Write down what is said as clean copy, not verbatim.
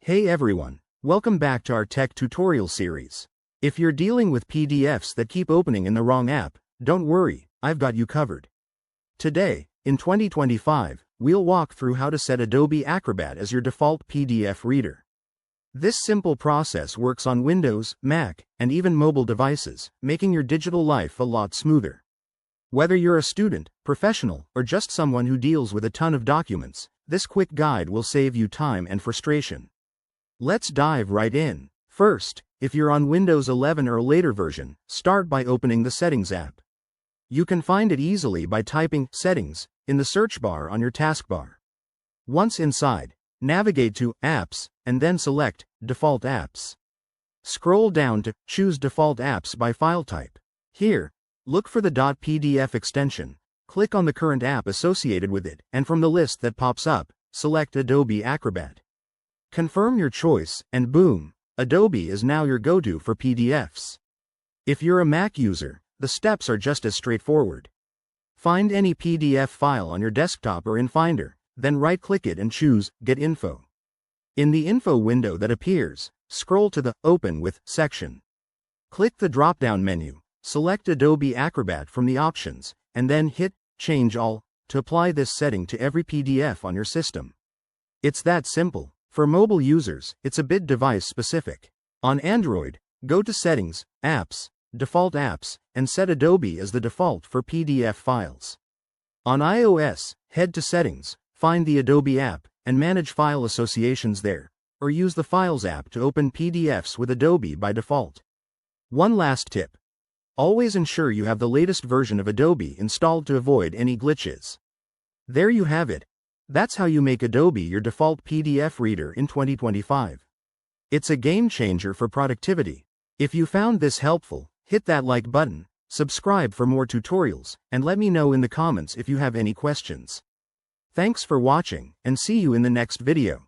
Hey everyone, welcome back to our tech tutorial series. If you're dealing with PDFs that keep opening in the wrong app, don't worry, I've got you covered. Today, in 2025, we'll walk through how to set Adobe Acrobat as your default PDF reader. This simple process works on Windows, Mac, and even mobile devices, making your digital life a lot smoother. Whether you're a student, professional, or just someone who deals with a ton of documents, this quick guide will save you time and frustration. Let's dive right in. First, if you're on Windows 11 or a later version, start by opening the Settings app. You can find it easily by typing Settings in the search bar on your taskbar. Once inside, navigate to Apps and then select Default Apps. Scroll down to Choose Default Apps by file type. Here, look for the .pdf extension, click on the current app associated with it, and from the list that pops up, select Adobe Acrobat. Confirm your choice, and boom, Adobe is now your go-to for PDFs. If you're a Mac user, the steps are just as straightforward. Find any PDF file on your desktop or in Finder, then right-click it and choose Get Info. In the Info window that appears, scroll to the Open With section. Click the drop-down menu, select Adobe Acrobat from the options, and then hit Change All to apply this setting to every PDF on your system. It's that simple. For mobile users, it's a bit device-specific. On Android, go to Settings, Apps, Default Apps, and set Adobe as the default for PDF files. On iOS, head to Settings, find the Adobe app, and manage file associations there, or use the Files app to open PDFs with Adobe by default. One last tip. Always ensure you have the latest version of Adobe installed to avoid any glitches. There you have it. That's how you make Adobe your default PDF reader in 2025. It's a game changer for productivity. If you found this helpful, hit that like button, subscribe for more tutorials, and let me know in the comments if you have any questions. Thanks for watching, and see you in the next video.